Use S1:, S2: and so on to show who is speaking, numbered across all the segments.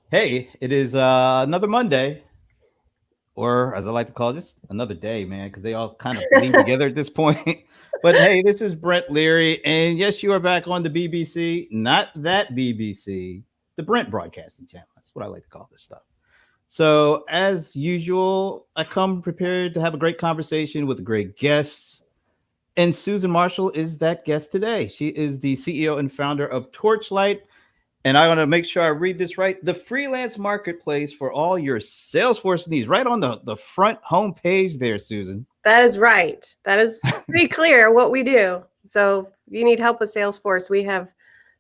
S1: Hey, it is another Monday, or as I like to call it, just another day, man, because they all kind of bleed together at this point. But hey, this is Brent Leary, and yes, you are back on the BBC, not that BBC, the Brent Broadcasting Channel. That's what I like to call this stuff. So, as usual, I come prepared to have a great conversation with great guests. And Susan Marshall is that guest today. She is the CEO and founder of Torchlite, and I want to make sure I read this right. The freelance marketplace for all your Salesforce needs, right on the front homepage there, Susan.
S2: That is right. That is pretty clear what we do. So if you need help with Salesforce, we have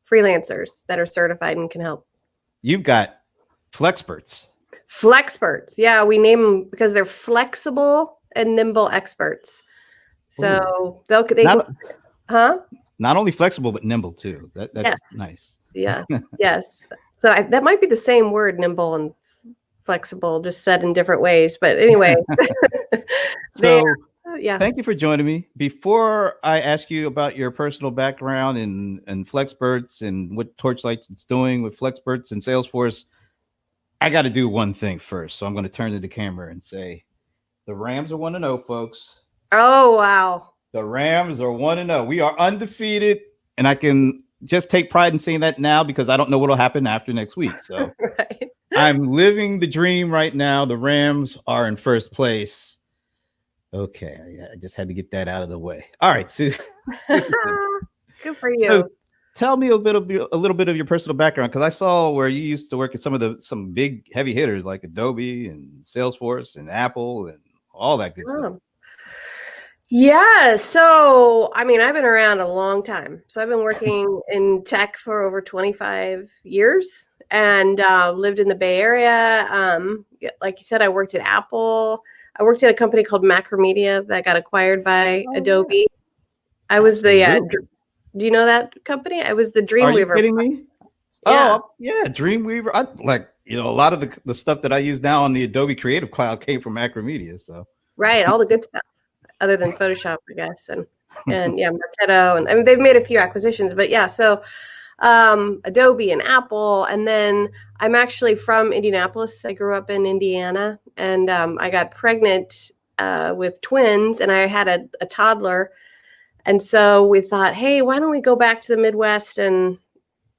S2: freelancers that are certified and can help.
S1: You've got Flexperts.
S2: Flexperts. Yeah, we name them because they're flexible and nimble experts. So
S1: not only flexible, but nimble too. That's
S2: yes.
S1: Nice.
S2: Yeah. Yes. So that might be the same word, nimble and flexible, just said in different ways. But anyway.
S1: So thank you for joining me. Before I ask you about your personal background and Flexperts and what Torchlite is doing with Flexperts and Salesforce, I got to do one thing first. So I'm going to turn to the camera and say, the Rams are 1-0, folks.
S2: Oh, wow.
S1: The Rams are 1-0. We are undefeated, and I can just take pride in saying that now because I don't know what will happen after next week. So right. I'm living the dream right now. The Rams are in first place. Okay, I just had to get that out of the way. All right, Susan.
S2: Good for you.
S1: So tell me a little bit of your personal background, because I saw where you used to work at some big heavy hitters like Adobe and Salesforce and Apple and all that good stuff.
S2: Yeah. So, I mean, I've been around a long time. So I've been working in tech for over 25 years and lived in the Bay Area. Like you said, I worked at Apple. I worked at a company called Macromedia that got acquired by Adobe. I was the, do you know that company? I was the Dreamweaver.
S1: Are you kidding me? Yeah. Oh, yeah. Dreamweaver. I like, a lot of the stuff that I use now on the Adobe Creative Cloud came from Macromedia. So
S2: right. All the good stuff. Other than Photoshop, I guess, and yeah, Marketo, and I mean they've made a few acquisitions, but yeah, so Adobe and Apple, and then I'm actually from Indianapolis. I grew up in Indiana, and I got pregnant with twins, and I had a toddler, and so we thought, hey, why don't we go back to the Midwest and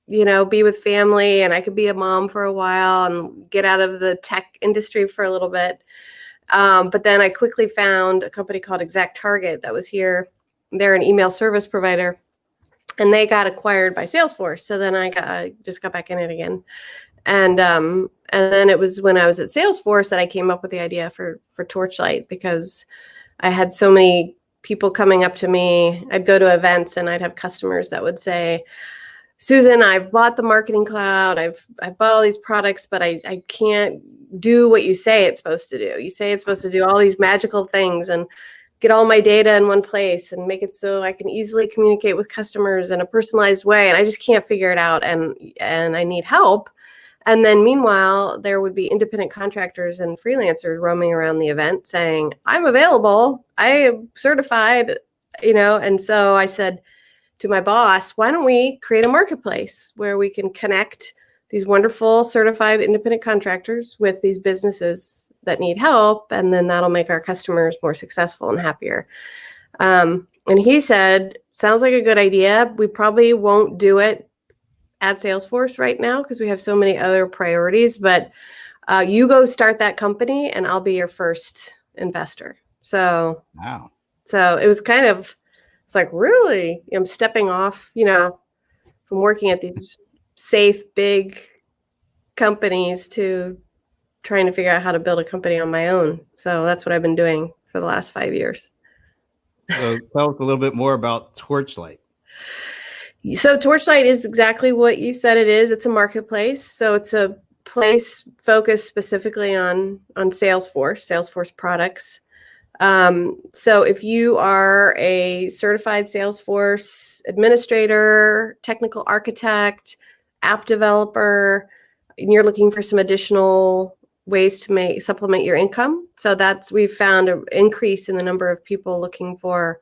S2: be with family, and I could be a mom for a while and get out of the tech industry for a little bit. But then I quickly found a company called ExactTarget that was here. They're an email service provider, and they got acquired by Salesforce. So then I just got back in it again. And then it was when I was at Salesforce that I came up with the idea for Torchlite, because I had so many people coming up to me. I'd go to events and I'd have customers that would say, Susan, I've bought the Marketing Cloud. I've bought all these products, but I can't do what you say it's supposed to do. You say it's supposed to do all these magical things and get all my data in one place and make it so I can easily communicate with customers in a personalized way. And I just can't figure it out, and I need help. And then meanwhile, there would be independent contractors and freelancers roaming around the event saying, I'm available, I am certified, and so I said to my boss, why don't we create a marketplace where we can connect these wonderful certified independent contractors with these businesses that need help, and then that'll make our customers more successful and happier. And he said, sounds like a good idea. We probably won't do it at Salesforce right now because we have so many other priorities, but you go start that company and I'll be your first investor. So,
S1: wow.
S2: So it was kind of, it's like, really, I'm stepping off, from working at these safe, big companies to trying to figure out how to build a company on my own. So that's what I've been doing for the last 5 years.
S1: So tell us a little bit more about Torchlite.
S2: So Torchlite is exactly what you said it is. It's a marketplace. So it's a place focused specifically on Salesforce products. So if you are a certified Salesforce administrator, technical architect, app developer, and you're looking for some additional ways to supplement your income. So we've found an increase in the number of people looking for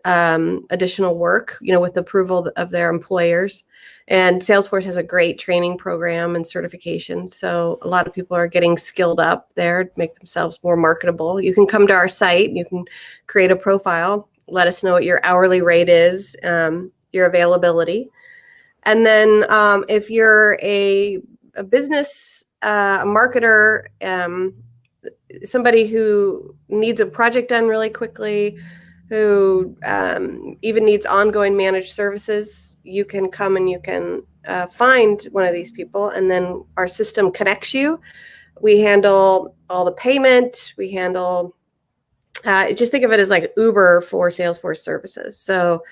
S2: additional work, with approval of their employers. And Salesforce has a great training program and certification. So a lot of people are getting skilled up there to make themselves more marketable. You can come to our site, you can create a profile, let us know what your hourly rate is, your availability. And then if you're a business, a marketer, somebody who needs a project done really quickly, who even needs ongoing managed services, you can come and you can find one of these people, and then our system connects you. We handle all the payment. We handle, just think of it as like Uber for Salesforce services. So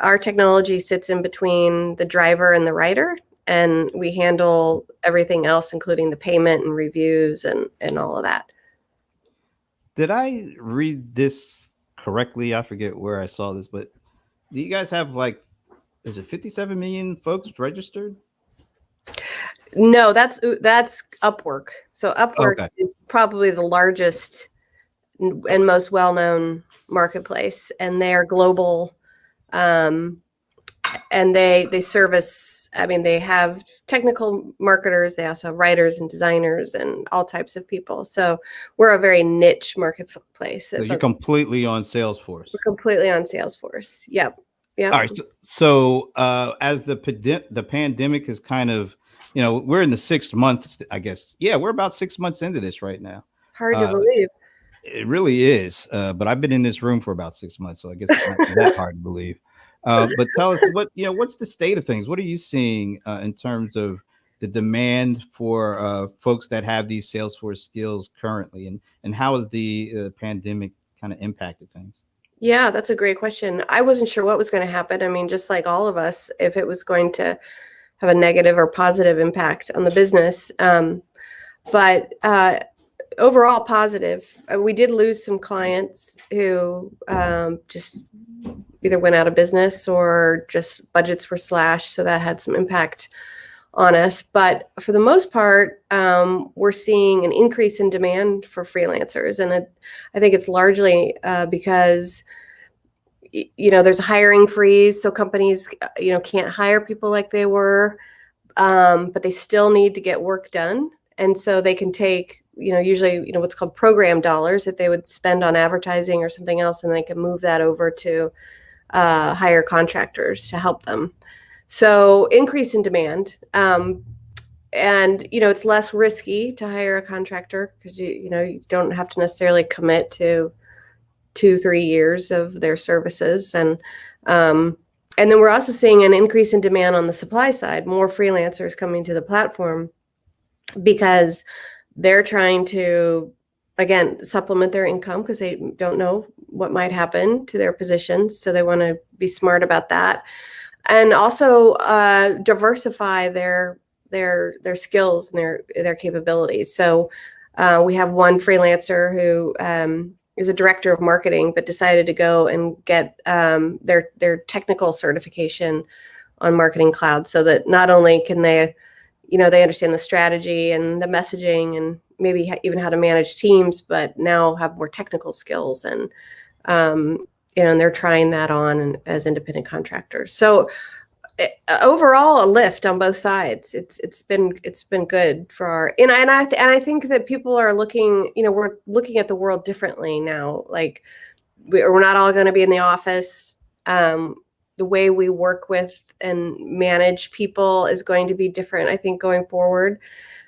S2: our technology sits in between the driver and the rider, and we handle everything else, including the payment and reviews and all of that.
S1: Did I read this correctly? I forget where I saw this, but do you guys have is it 57 million folks registered?
S2: No, that's Upwork. So Upwork
S1: Okay.
S2: is probably the largest and most well-known marketplace, and they are global. And they service, they have technical marketers. They also have writers and designers and all types of people. So we're a very niche marketplace.
S1: So you're completely on Salesforce.
S2: We're completely on Salesforce. Yep.
S1: All right. So as the pandemic is kind of, we're in the 6 months, I guess. Yeah, we're about 6 months into this right now.
S2: Hard to believe.
S1: It really is. But I've been in this room for about 6 months, so I guess it's not that hard to believe. But tell us what's the state of things? What are you seeing in terms of the demand for folks that have these Salesforce skills currently, and how has the pandemic kind of impacted things?
S2: Yeah, that's a great question. I wasn't sure what was going to happen. Just like all of us, if it was going to have a negative or positive impact on the business. But overall positive. We did lose some clients who just either went out of business or just budgets were slashed. So that had some impact on us. But for the most part, we're seeing an increase in demand for freelancers. And I think it's largely because, there's a hiring freeze. So companies, can't hire people like they were, but they still need to get work done. And so they can take, usually, what's called program dollars that they would spend on advertising or something else, and they can move that over to hire contractors to help them. So increase in demand. And, it's less risky to hire a contractor because, you don't have to necessarily commit to 2-3 years of their services. And then we're also seeing an increase in demand on the supply side, more freelancers coming to the platform because they're trying to, again, supplement their income because they don't know what might happen to their positions. So they want to be smart about that. And also diversify their skills and their capabilities. So we have one freelancer who is a director of marketing, but decided to go and get their technical certification on Marketing Cloud, so that not only can they, they understand the strategy and the messaging and maybe even how to manage teams, but now have more technical skills, and and they're trying that on as independent contractors. So overall, a lift on both sides. It's been good for our, and I think that people are looking, we're looking at the world differently now. Like we're not all going to be in the office. The way we work with and manage people is going to be different, I think, going forward.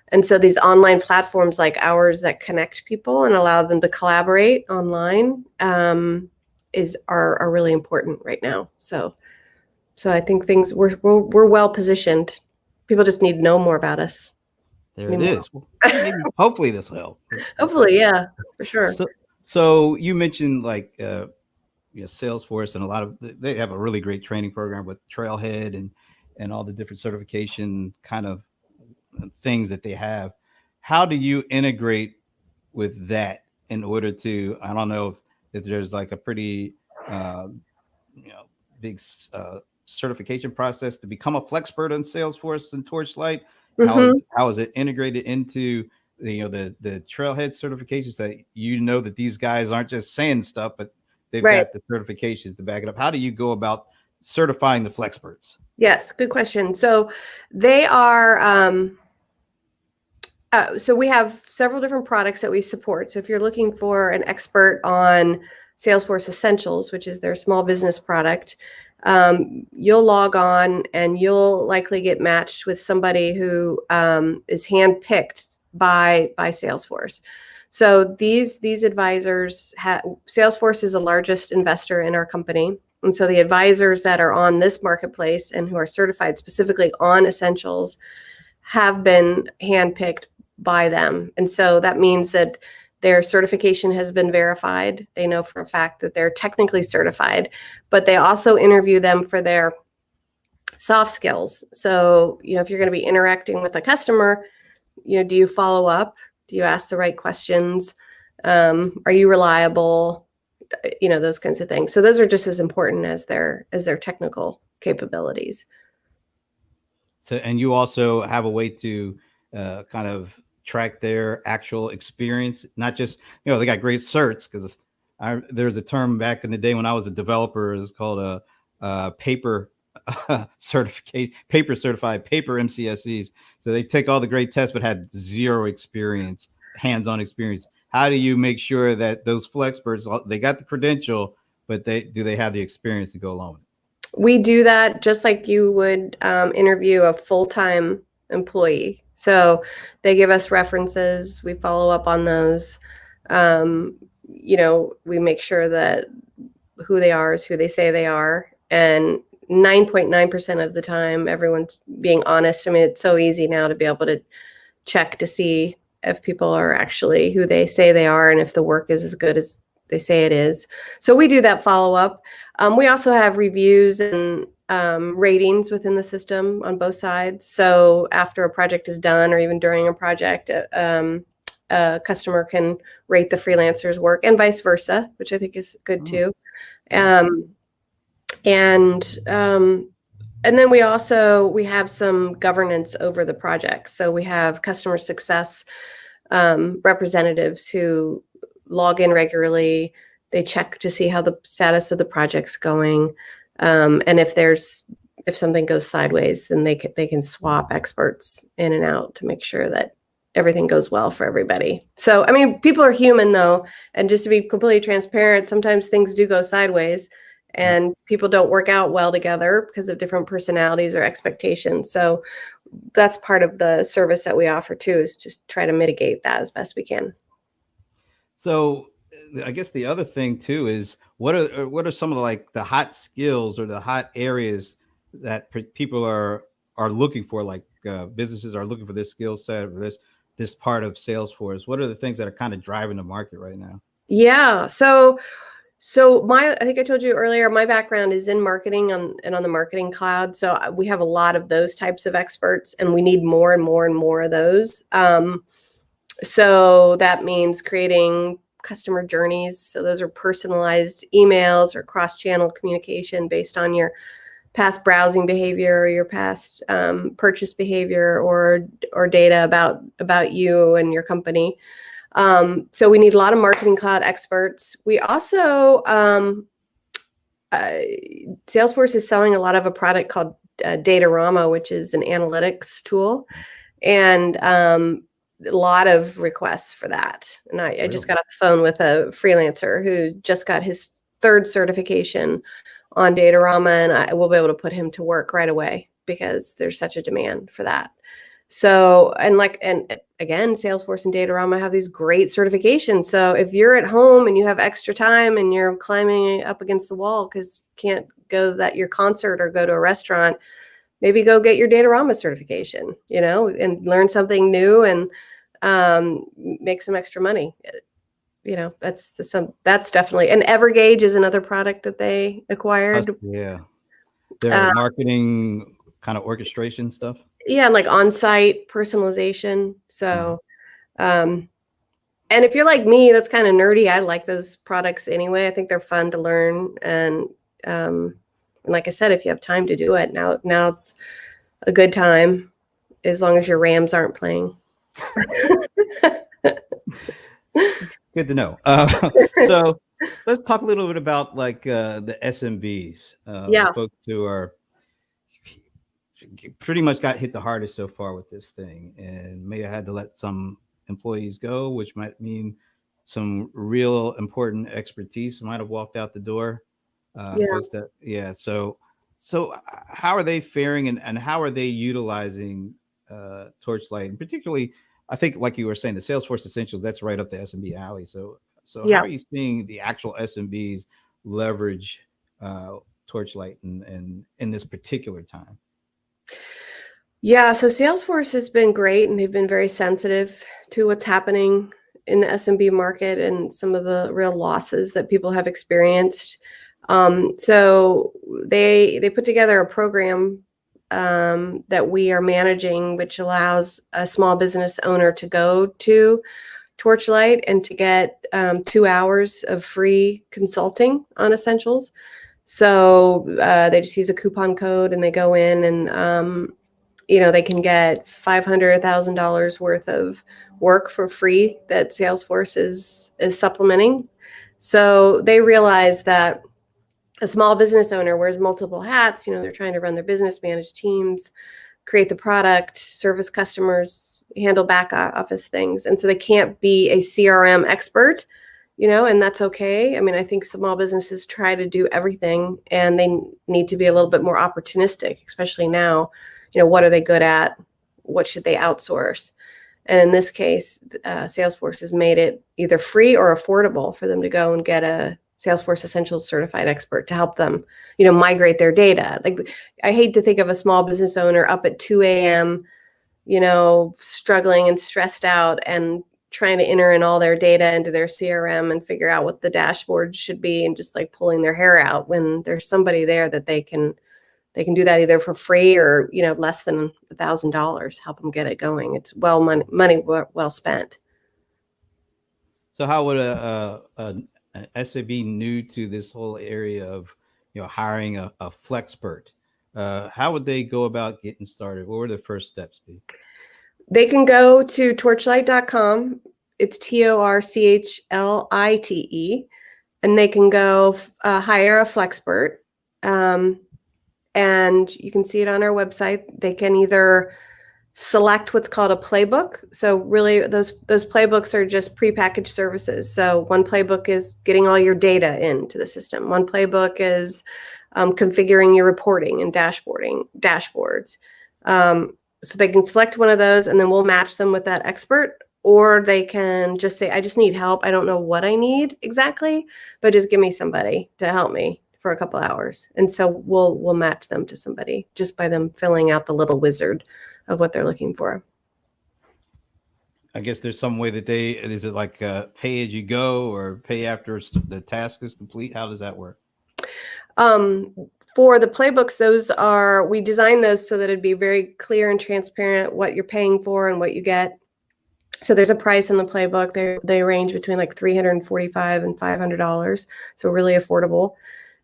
S2: And so these online platforms like ours that connect people and allow them to collaborate online are really important right now. So I think we're well positioned. People just need to know more about us.
S1: There it is. Well, maybe, hopefully this will help.
S2: Hopefully, yeah, for sure.
S1: So you mentioned Salesforce, and a lot of they have a really great training program with Trailhead and all the different certification kind of things that they have. How do you integrate with that in order to, I don't know if there's like a pretty big certification process to become a Flexpert on Salesforce and Torchlite?
S2: Mm-hmm.
S1: How is it integrated into the Trailhead certifications, that that these guys aren't just saying stuff, but they've
S2: Right.
S1: got the certifications to back it up. How do you go about certifying the Flexperts?
S2: Yes, good question. So they are, so we have several different products that we support. So if you're looking for an expert on Salesforce Essentials, which is their small business product, you'll log on and you'll likely get matched with somebody who is handpicked by Salesforce. So these advisors Salesforce is the largest investor in our company. And so the advisors that are on this marketplace and who are certified specifically on Essentials have been handpicked by them. And so that means that their certification has been verified. They know for a fact that they're technically certified, but they also interview them for their soft skills. So, if you're going to be interacting with a customer, do you follow up? Do you ask the right questions? Are you reliable? Those kinds of things. So those are just as important as their technical capabilities.
S1: So, and you also have a way to kind of track their actual experience, not just, they got great certs, because there's a term back in the day when I was a developer, it's called a paper certification, paper certified, paper MCSEs. So they take all the great tests, but had zero experience, hands-on experience. How do you make sure that those Flexperts, they got the credential, but do they have the experience to go along with it?
S2: We do that just like you would interview a full-time employee. So they give us references. We follow up on those. We make sure that who they are is who they say they are. And 9.9% of the time, everyone's being honest. I mean, it's so easy now to be able to check to see if people are actually who they say they are and if the work is as good as they say it is. So we do that follow-up. We also have reviews and ratings within the system on both sides. So after a project is done, or even during a project, a customer can rate the freelancer's work, and vice versa, which I think is good too. And then we have some governance over the project. So we have customer success representatives who log in regularly. They check to see how the status of the project's going. And if something goes sideways, then they can swap experts in and out to make sure that everything goes well for everybody. So, I mean, people are human though. And just to be completely transparent, sometimes things do go sideways and people don't work out well together because of different personalities or expectations. So that's part of the service that we offer too, is just try to mitigate that as best we can.
S1: So I guess the other thing too is what are some of the hot skills or the hot areas that people are looking for, like businesses are looking for this skill set or this part of Salesforce? What are the things that are kind of driving the market right now?
S2: Yeah. So I think I told you earlier, my background is in marketing and on the marketing cloud. So we have a lot of those types of experts, and we need more and more and more of those. So that means creating customer journeys. So those are personalized emails or cross-channel communication based on your past browsing behavior or your past purchase behavior or data about you and your company. So we need a lot of marketing cloud experts. We also, Salesforce is selling a lot of a product called Datarama, which is an analytics tool, and a lot of requests for that. And I just got off the phone with a freelancer who just got his 3rd certification on Datarama, and I will be able to put him to work right away because there's such a demand for that. So, and again, Salesforce and Datarama have these great certifications. So if you're at home and you have extra time and you're climbing up against the wall because you can't go to your concert or go to a restaurant, maybe go get your Datarama certification, and learn something new and make some extra money. That's definitely, and Evergage is another product that they acquired.
S1: Yeah. Their marketing kind of orchestration stuff.
S2: Yeah, like on-site personalization. So, and if you're like me, that's kind of nerdy. I like those products anyway. I think they're fun to learn. And like I said, if you have time to do it, now it's a good time, as long as your Rams aren't playing.
S1: Good to know. So let's talk a little bit about like the SMBs, the
S2: Yeah,
S1: folks who are pretty much got hit the hardest so far with this thing, and may have had to let some employees go, which might mean some real important expertise might have walked out the door.
S2: yeah,
S1: Folks that, yeah. So how are they faring, and how are they utilizing Torchlight? And particularly, I think, like you were saying, the Salesforce Essentials, that's right up the SMB alley. So how
S2: yeah.
S1: are you seeing the actual SMBs leverage Torchlight and in this particular time?
S2: Yeah, so Salesforce has been great, and they've been very sensitive to what's happening in the SMB market and some of the real losses that people have experienced. So they put together a program that we are managing, which allows a small business owner to go to Torchlight and to get 2 hours of free consulting on essentials. So they just use a coupon code and they go in and they can get $500,000 worth of work for free that Salesforce is supplementing. So they realize that a small business owner wears multiple hats. They're trying to run their business, manage teams, create the product, service customers, handle back office things. And so they can't be a CRM expert, and that's okay. I mean, I think small businesses try to do everything, and they need to be a little bit more opportunistic, especially now. What are they good at? What should they outsource? And in this case, Salesforce has made it either free or affordable for them to go and get a Salesforce Essentials certified expert to help them, migrate their data. Like, I hate to think of a small business owner up at 2 a.m., struggling and stressed out and trying to enter in all their data into their CRM and figure out what the dashboard should be, and just like pulling their hair out, when there's somebody there that they can do that either for free or less than $1,000, help them get it going. It's money well spent.
S1: So how would an SAB new to this whole area of hiring a flexpert, how would they go about getting started? What would the first steps be?
S2: They can go to torchlite.com. It's TORCHLITE, and they can go hire a flexpert. And you can see it on our website. They can either select what's called a playbook. So really, those playbooks are just prepackaged services. So one playbook is getting all your data into the system. One playbook is configuring your reporting and dashboards. So they can select one of those, and then we'll match them with that expert. Or they can just say, I just need help. I don't know what I need exactly, but just give me somebody to help me for a couple hours. And so we'll match them to somebody just by them filling out the little wizard of what they're looking for.
S1: I guess there's some way that is it like pay as you go or pay after the task is complete? How does that work?
S2: For the playbooks, we designed those so that it'd be very clear and transparent what you're paying for and what you get. So there's a price in the playbook. They range between like $345 and $500, so really affordable.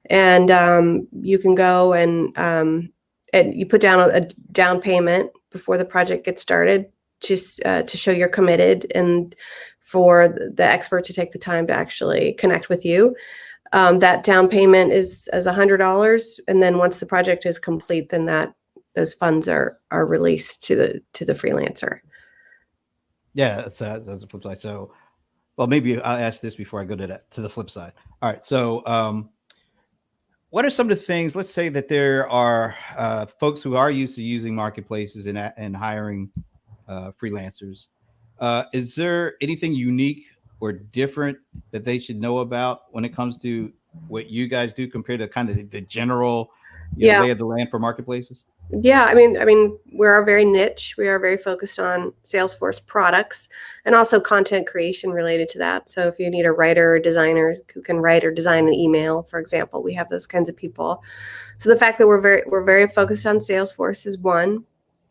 S2: And you can go and you put down a down payment before the project gets started, just to show you're committed, and for the expert to take the time to actually connect with you. That down payment is as $100, and then once the project is complete, then those funds are released to the freelancer.
S1: Yeah, that's the flip side. So, well, maybe I'll ask this before I go to the flip side. All right. So, what are some of the things? Let's say that there are folks who are used to using marketplaces and hiring freelancers. Is there anything unique or different that they should know about when it comes to what you guys do compared to kind of the general lay of the land for marketplaces?
S2: Yeah, I mean, we're very niche. We are very focused on Salesforce products and also content creation related to that. So if you need a writer or designer who can write or design an email, for example, we have those kinds of people. So the fact that we're very focused on Salesforce is one.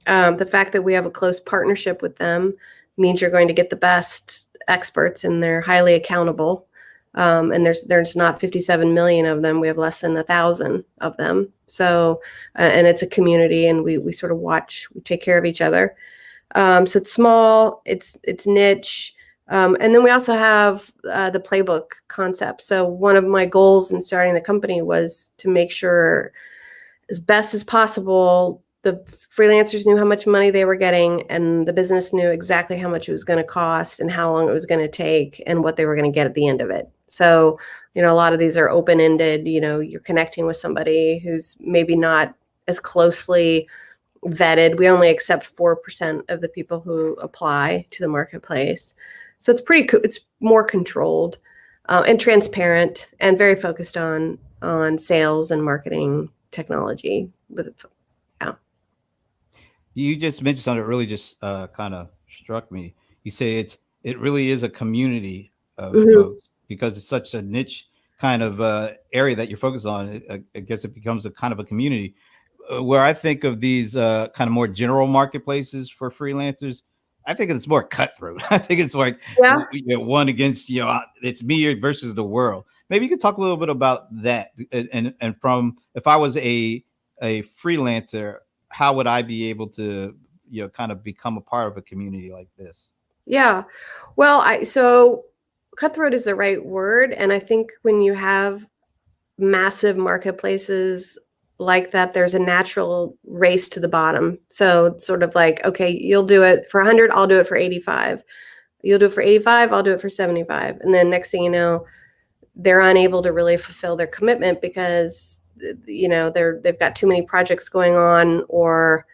S2: The fact that we have a close partnership with them means you're going to get the best experts, and they're highly accountable. And there's not 57 million of them. We have less than 1,000 of them. So, and it's a community, and we sort of we take care of each other. So it's small, it's niche. And then we also have the playbook concept. So one of my goals in starting the company was to make sure, as best as possible, the freelancers knew how much money they were getting, and the business knew exactly how much it was going to cost and how long it was going to take and what they were going to get at the end of it. So, a lot of these are open-ended. You're connecting with somebody who's maybe not as closely vetted. We only accept 4% of the people who apply to the marketplace. So it's more controlled and transparent and very focused on sales and marketing technology.
S1: You just mentioned something that really just kind of struck me. You say it really is a community of folks because it's such a niche kind of area that you're focused on. I guess it becomes a kind of a community where I think of these kind of more general marketplaces for freelancers. I think it's more cutthroat. I think it's like one against, it's me versus the world. Maybe you could talk a little bit about that. And from, if I was a freelancer, how would I be able to, kind of become a part of a community like this?
S2: Yeah. Well, so cutthroat is the right word. And I think when you have massive marketplaces like that, there's a natural race to the bottom. So it's sort of like, okay, you'll do it for 100, I'll do it for 85. You'll do it for 85, I'll do it for 75. And then next thing you know, they're unable to really fulfill their commitment because, they've got too many projects going on, or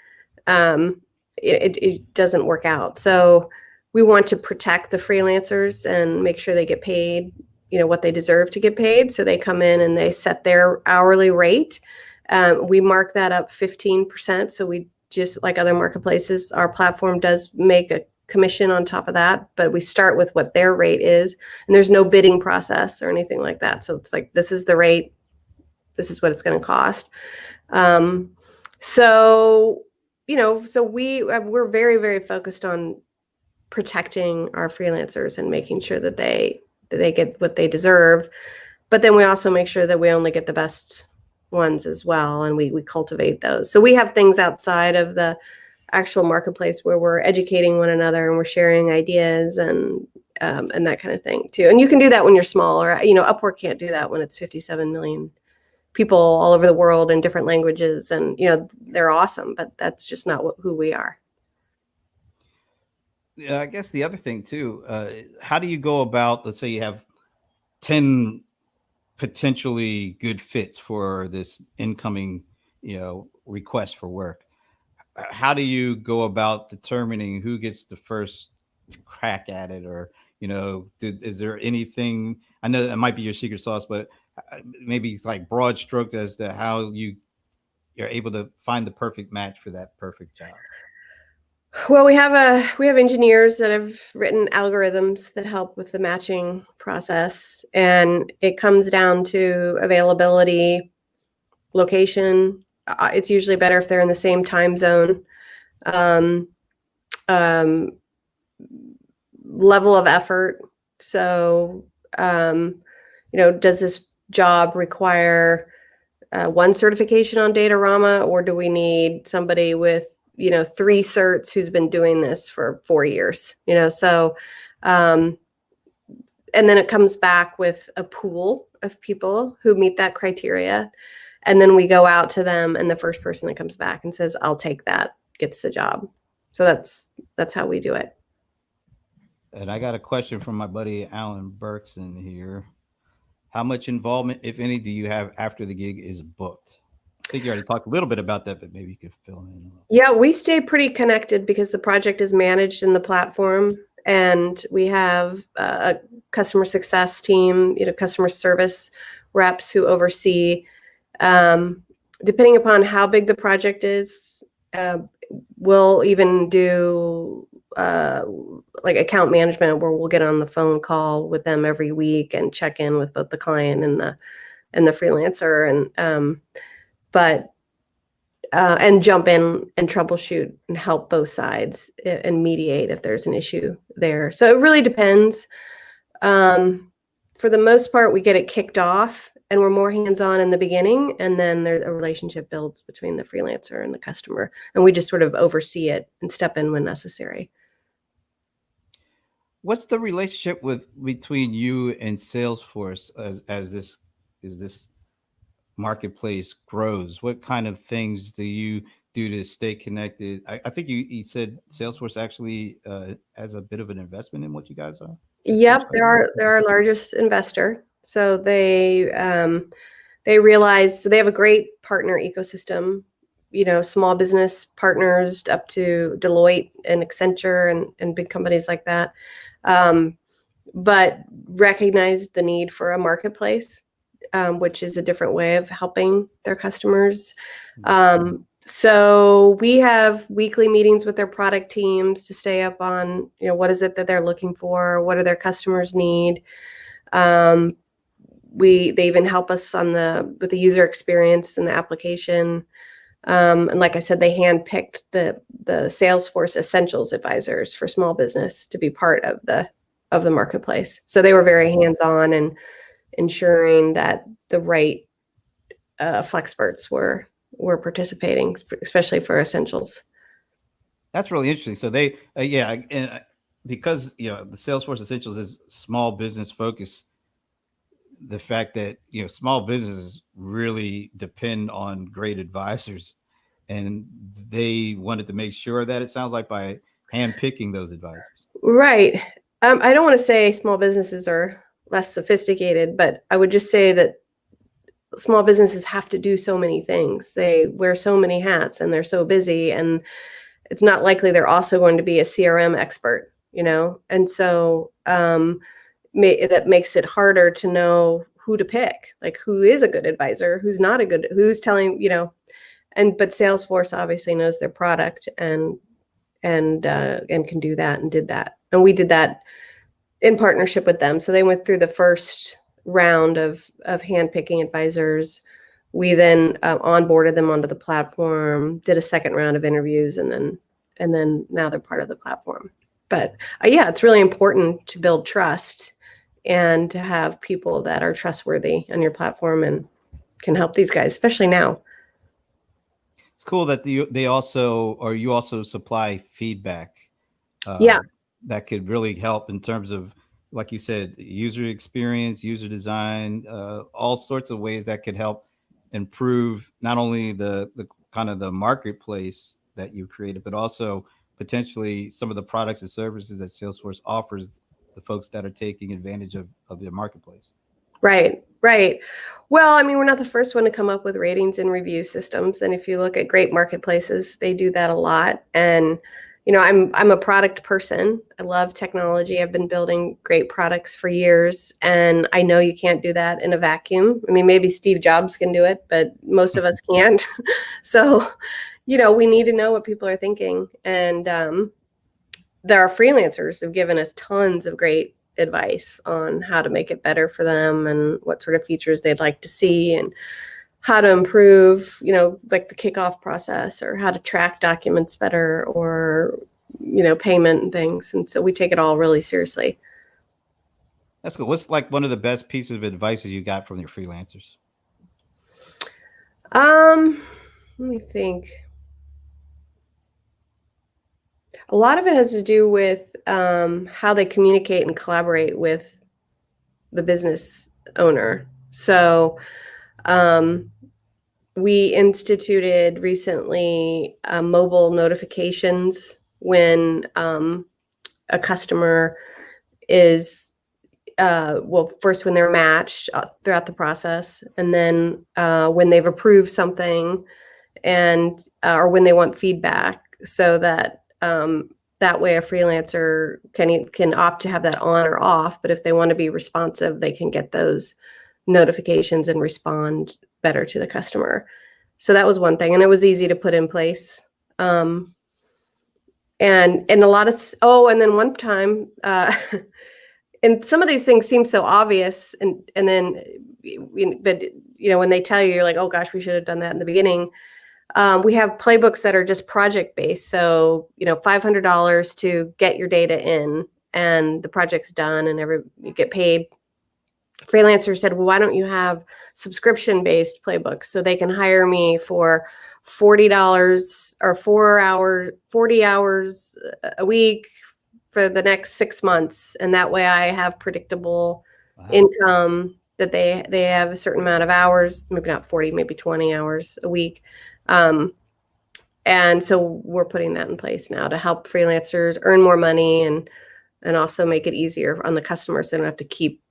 S2: it doesn't work out. So we want to protect the freelancers and make sure they get paid, what they deserve to get paid. So they come in and they set their hourly rate. We mark that up 15%. So we, just like other marketplaces, our platform does make a commission on top of that, but we start with what their rate is, and there's no bidding process or anything like that. So it's like, this is the rate, this is what it's going to cost. So we're very, very focused on protecting our freelancers and making sure that they get what they deserve. But then we also make sure that we only get the best ones as well, and we cultivate those. So we have things outside of the actual marketplace where we're educating one another and we're sharing ideas and that kind of thing too. And you can do that when you're smaller. Upwork can't do that when it's 57 million people all over the world in different languages, and they're awesome, but that's just not who we are.
S1: Yeah, I guess the other thing too, how do you go about, let's say you have 10 potentially good fits for this incoming, request for work. How do you go about determining who gets the first crack at it? Or, is there anything, I know that might be your secret sauce, but maybe it's like broad stroke as to how you're able to find the perfect match for that perfect job?
S2: Well, we have engineers that have written algorithms that help with the matching process, and it comes down to availability, location. It's usually better if they're in the same time zone. Level of effort. So, does this job require one certification on Datorama, or do we need somebody with 3 certs who's been doing this for 4 years, so, and then it comes back with a pool of people who meet that criteria. And then we go out to them, and the first person that comes back and says, I'll take that, gets the job. So that's how we do it.
S1: And I got a question from my buddy, Alan Berkson here. How much involvement, if any, do you have after the gig is booked? I think you already talked a little bit about that, but maybe you could fill in.
S2: Yeah, we stay pretty connected because the project is managed in the platform, and we have a customer success team, customer service reps who oversee. Depending upon how big the project is, we'll even do like account management, where we'll get on the phone call with them every week and check in with both the client and the freelancer, and jump in and troubleshoot and help both sides and mediate if there's an issue there. So it really depends. For the most part, we get it kicked off, and we're more hands-on in the beginning, and then a relationship builds between the freelancer and the customer, and we just sort of oversee it and step in when necessary.
S1: what's the relationship between you and Salesforce as this marketplace grows? What kind of things do you do to stay connected? I think you said Salesforce actually has a bit of an investment in what you guys are at
S2: Yep,
S1: Torchlight.
S2: they're our largest investor. So they realize, so they have a great partner ecosystem, small business partners up to Deloitte and Accenture and big companies like that. But recognize the need for a marketplace, which is a different way of helping their customers. So we have weekly meetings with their product teams to stay up on, what is it that they're looking for? What do their customers need? They even help us with the user experience and the application. And like I said, they handpicked the Salesforce Essentials advisors for small business to be part of the marketplace. So they were very hands-on and ensuring that the right flexperts were participating, especially for Essentials.
S1: That's really interesting. So they, because the Salesforce Essentials is small business focus. The fact that small businesses really depend on great advisors, and they wanted to make sure that, it sounds like, by handpicking those advisors.
S2: Right. I don't want to say small businesses are less sophisticated, but I would just say that small businesses have to do so many things. They wear so many hats and they're so busy, and it's not likely they're also going to be a CRM expert, and so that makes it harder to know who to pick, like who is a good advisor, who's not a good, who's telling, but Salesforce obviously knows their product and can do that, and did that. And we did that in partnership with them. So they went through the first round of handpicking advisors. We then onboarded them onto the platform, did a second round of interviews, and then now they're part of the platform. But it's really important to build trust and to have people that are trustworthy on your platform and can help these guys, especially now.
S1: It's cool that you also supply feedback. That could really help in terms of, like you said, user experience, user design, all sorts of ways that could help improve not only the kind of the marketplace that you created, but also potentially some of the products and services that Salesforce offers the folks that are taking advantage of the marketplace.
S2: Right. Well, I mean, we're not the first one to come up with ratings and review systems. And if you look at great marketplaces, they do that a lot. And, I'm a product person. I love technology. I've been building great products for years. And I know you can't do that in a vacuum. I mean, maybe Steve Jobs can do it, but most of us can't. So, we need to know what people are thinking. And there are freelancers who've given us tons of great advice on how to make it better for them and what sort of features they'd like to see and how to improve, like the kickoff process, or how to track documents better, or, payment and things. And so we take it all really seriously.
S1: That's cool. What's like one of the best pieces of advice you got from your freelancers?
S2: Let me think. A lot of it has to do with how they communicate and collaborate with the business owner. So we instituted recently mobile notifications when a customer is, first when they're matched throughout the process, and then when they've approved something, and or when they want feedback, so that that way a freelancer can opt to have that on or off. But if they want to be responsive, they can get those notifications and respond better to the customer. So that was one thing, and it was easy to put in place. And a lot of, and then one time, and some of these things seem so obvious, and then, but when they tell you, you're like, oh gosh, we should have done that in the beginning. We have playbooks that are just project based. So, $500 to get your data in, and the project's done, and you get paid. Freelancers said, well, why don't you have subscription based playbooks so they can hire me for $40 or 40 hours a week for the next 6 months. And that way I have predictable
S1: Wow.
S2: income that they have a certain amount of hours, maybe not 40, maybe 20 hours a week. And so we're putting that in place now to help freelancers earn more money and also make it easier on the customers. They don't have to keep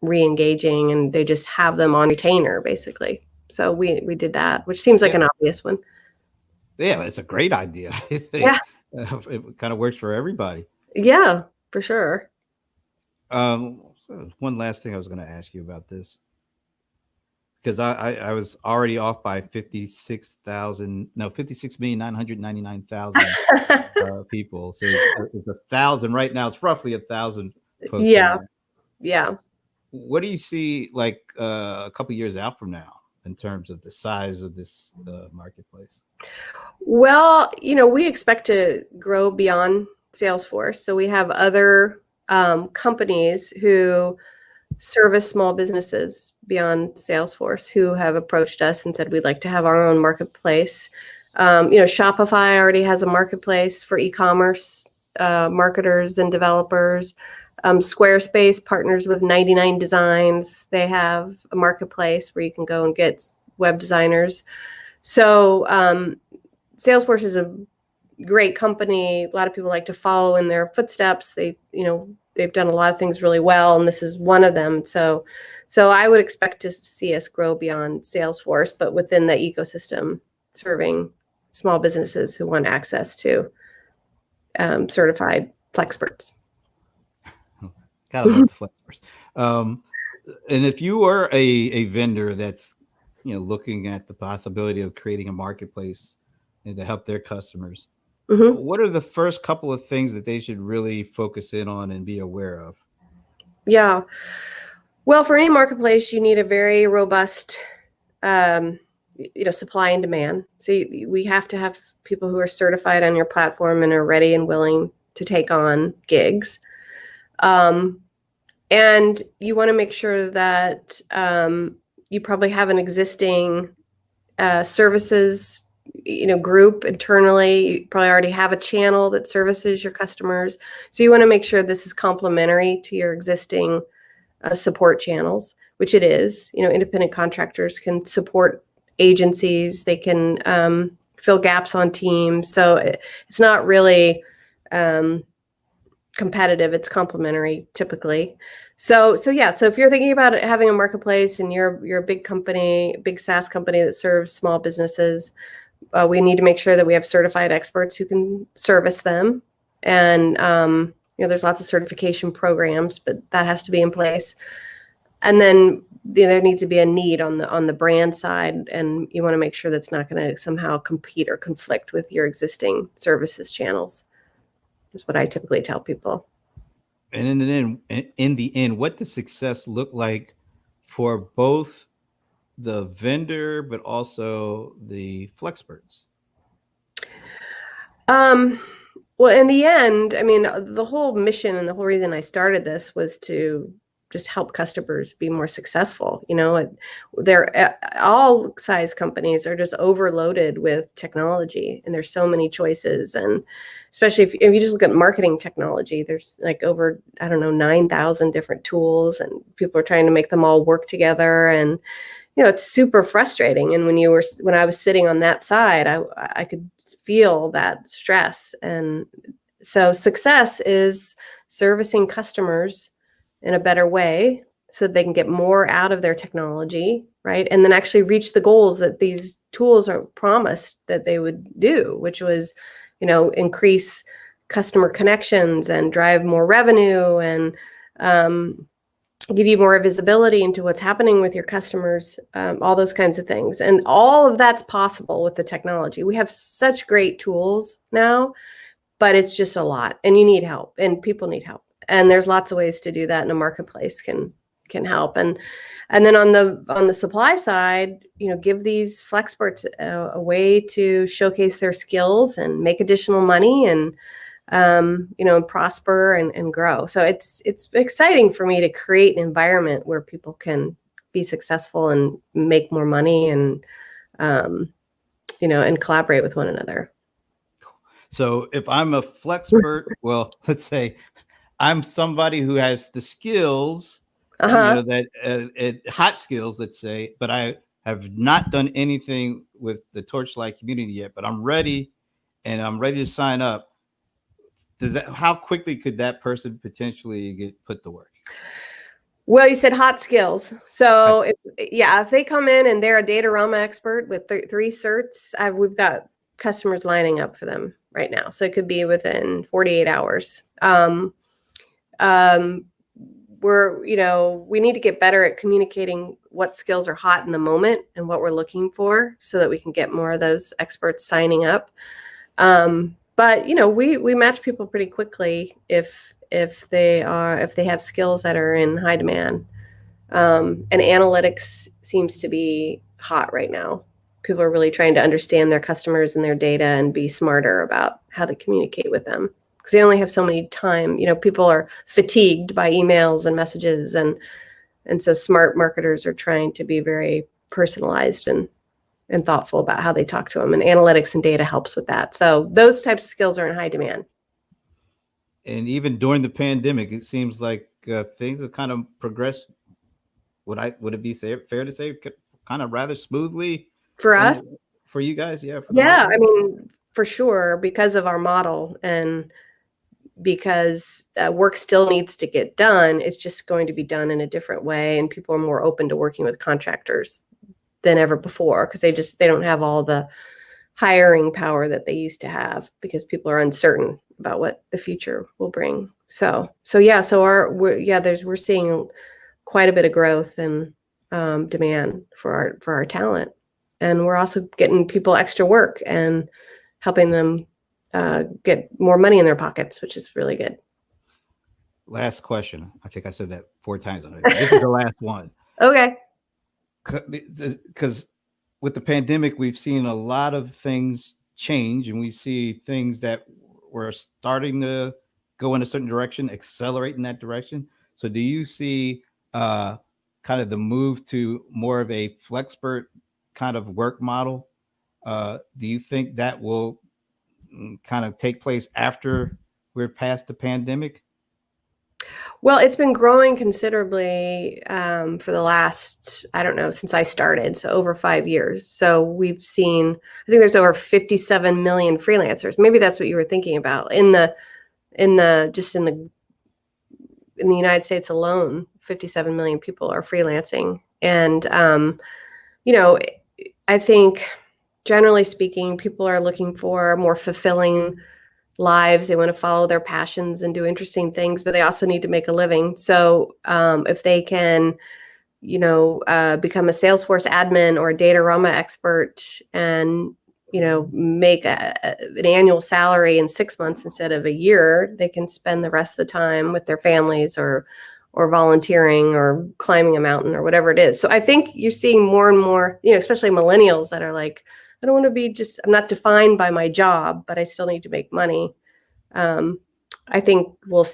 S2: re-engaging, and they just have them on retainer basically. So we did that, which seems like an obvious one.
S1: Yeah, it's a great idea. I think
S2: Yeah.
S1: It kind of works for everybody.
S2: Yeah, for sure.
S1: So one last thing I was going to ask you about this, because I was already off by 56,999,000 people. So it's 1,000 right now. It's roughly 1,000 folks.
S2: Yeah. Yeah.
S1: What do you see like a couple years out from now in terms of the size of this marketplace?
S2: Well, we expect to grow beyond Salesforce. So we have other companies who service small businesses beyond Salesforce who have approached us and said, we'd like to have our own marketplace. Shopify already has a marketplace for e-commerce marketers and developers. Squarespace partners with 99 Designs. They have a marketplace where you can go and get web designers. So Salesforce is a great company. A lot of people like to follow in their footsteps. They've done a lot of things really well, and this is one of them. So I would expect to see us grow beyond Salesforce, but within the ecosystem, serving small businesses who want access to certified flexperts.
S1: Gotta love Flexpert. And if you are a vendor that's looking at the possibility of creating a marketplace and to help their customers, what are the first couple of things that they should really focus in on and be aware of?
S2: Yeah. Well, for any marketplace, you need a very robust supply and demand. So we have to have people who are certified on your platform and are ready and willing to take on gigs. And you want to make sure that you probably have an existing services group internally. You probably already have a channel that services your customers. So you want to make sure this is complementary to your existing support channels, which it is. Independent contractors can support agencies. They can fill gaps on teams. So it's not really competitive. It's complementary typically. So if you're thinking about having a marketplace and you're a big company, big SaaS company that serves small businesses, we need to make sure that we have certified experts who can service them. And there's lots of certification programs, but that has to be in place. And then there needs to be a need on the brand side, and you want to make sure that's not going to somehow compete or conflict with your existing services channels. Is what I typically tell people.
S1: And in the end, what does success look like for both the vendor but also the Flexperts?
S2: Well, in the end, I mean, the whole mission and the whole reason I started this was to just help customers be more successful. They're all size companies are just overloaded with technology, and there's so many choices. And especially if you just look at marketing technology, there's like over 9,000 different tools, and people are trying to make them all work together. And it's super frustrating. And when I was sitting on that side, I could feel that stress. And so success is servicing customers in a better way so that they can get more out of their technology, right? And then actually reach the goals that these tools are promised that they would do, which was, increase customer connections and drive more revenue and give you more visibility into what's happening with your customers, all those kinds of things. And all of that's possible with the technology. We have such great tools now, but it's just a lot, and you need help, and people need help. And there's lots of ways to do that, and a marketplace can help. And then on the supply side, give these Flexperts a way to showcase their skills and make additional money and prosper and grow. So it's exciting for me to create an environment where people can be successful and make more money and and collaborate with one another.
S1: So if I'm a flexpert, well, let's say I'm somebody who has the skills,
S2: Uh-huh.
S1: that hot skills, let's say, but I have not done anything with the Torchlight community yet, but I'm ready and I'm ready to sign up. How quickly could that person potentially get put to work?
S2: Well, you said hot skills. So if they come in and they're a Datarama expert with three certs, we've got customers lining up for them right now. So it could be within 48 hours. We need to get better at communicating what skills are hot in the moment and what we're looking for so that we can get more of those experts signing up. But we match people pretty quickly if they have skills that are in high demand. And analytics seems to be hot right now. People are really trying to understand their customers and their data and be smarter about how to communicate with them, because they only have so many time. People are fatigued by emails and messages, and so smart marketers are trying to be very personalized and thoughtful about how they talk to them, and analytics and data helps with that. So those types of skills are in high demand.
S1: And even during the pandemic, it seems like things have kind of progressed. Would it be fair to say kind of rather smoothly
S2: For us?
S1: For you guys? Yeah.
S2: Yeah, I mean, for sure, because of our model and because work still needs to get done. It's just going to be done in a different way, and people are more open to working with contractors than ever before, because they don't have all the hiring power that they used to have, because people are uncertain about what the future will bring. We're seeing quite a bit of growth and demand for our talent, and we're also getting people extra work and helping them get more money in their pockets, which is really good.
S1: Last question. I think I said that 4 times already. This is the last one.
S2: Okay.
S1: Because with the pandemic, we've seen a lot of things change, and we see things that were starting to go in a certain direction, accelerate in that direction. So do you see kind of the move to more of a Flexpert kind of work model? Do you think that will kind of take place after we're past the pandemic?
S2: Well, it's been growing considerably for the last, I don't know, since I started, so over 5 years. So we've seen, I think there's over 57 million freelancers. Maybe that's what you were thinking about in the United States alone. 57 million people are freelancing, and I think generally speaking, people are looking for more fulfilling lives. They want to follow their passions and do interesting things, but they also need to make a living. So if they can, become a Salesforce admin or a Datarama expert and, make an annual salary in 6 months instead of a year, they can spend the rest of the time with their families or volunteering or climbing a mountain or whatever it is. So I think you're seeing more and more, especially millennials that are like, I don't want to be I'm not defined by my job, but I still need to make money. I think we're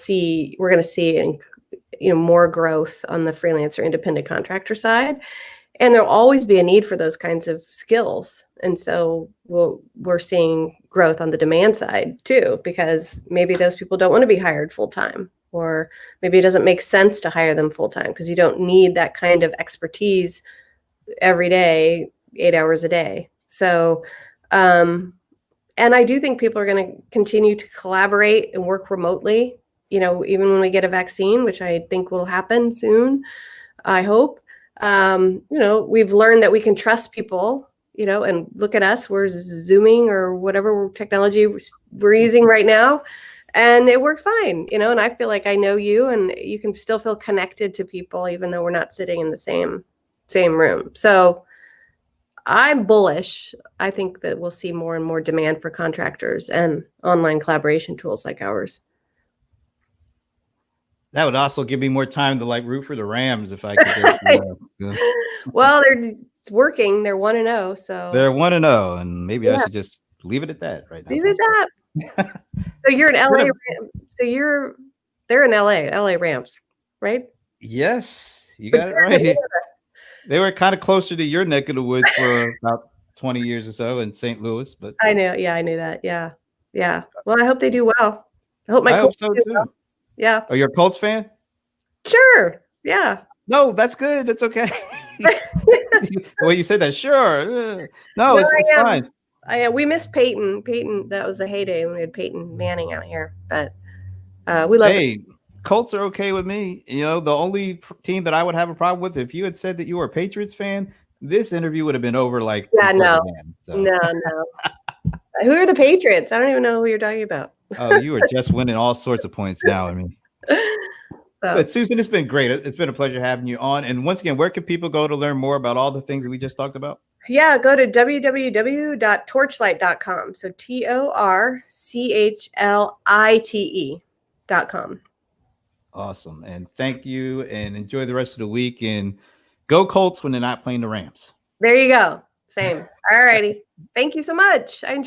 S2: going to see, more growth on the freelancer independent contractor side. And there'll always be a need for those kinds of skills. And so we're seeing growth on the demand side too, because maybe those people don't want to be hired full time, or maybe it doesn't make sense to hire them full time because you don't need that kind of expertise every day, 8 hours a day. So, and I do think people are going to continue to collaborate and work remotely, even when we get a vaccine, which I think will happen soon, I hope. We've learned that we can trust people, and look at us, we're Zooming or whatever technology we're using right now, and it works fine, and I feel like I know you, and you can still feel connected to people, even though we're not sitting in the same room. So I'm bullish. I think that we'll see more and more demand for contractors and online collaboration tools like ours.
S1: That would also give me more time to root for the Rams if I could.
S2: Well, it's working. They're 1-0, so
S1: they're 1-0, and maybe I should just leave it at that right now.
S2: Leave it at that. So you're in LA. So they're in LA Rams, right?
S1: Yes, you got it right. They were kind of closer to your neck of the woods for about 20 years or so in St. Louis, but
S2: I know. Yeah, I knew that. Yeah. Yeah. Well, I hope they do well. I hope my
S1: I hope
S2: Colts
S1: so
S2: do well.
S1: too.
S2: Yeah.
S1: Are you a Colts fan?
S2: Sure. Yeah.
S1: No, that's good. It's okay. The way you said that, sure. No,
S2: No,
S1: it's
S2: I am.
S1: fine.
S2: We missed Peyton. Peyton, that was the heyday when we had Peyton Manning out here. But we love
S1: Hey, Colts are okay with me. You know, the only team that I would have a problem with, if you had said that you were a Patriots fan, this interview would have been over like
S2: Yeah,
S1: before
S2: no.
S1: began. So,
S2: No. Who are the Patriots? I don't even know who you're talking about.
S1: oh, you are just winning all sorts of points now. I mean,
S2: So,
S1: but Susan, it's been great. It's been a pleasure having you on. And once again, where can people go to learn more about all the things that we just talked about?
S2: yeah, go to www.torchlite.com. So TORCHLITE.com.
S1: Awesome. And thank you. And enjoy the rest of the week. And go Colts when they're not playing the Rams.
S2: There you go. Same. All righty. Thank you so much. I enjoyed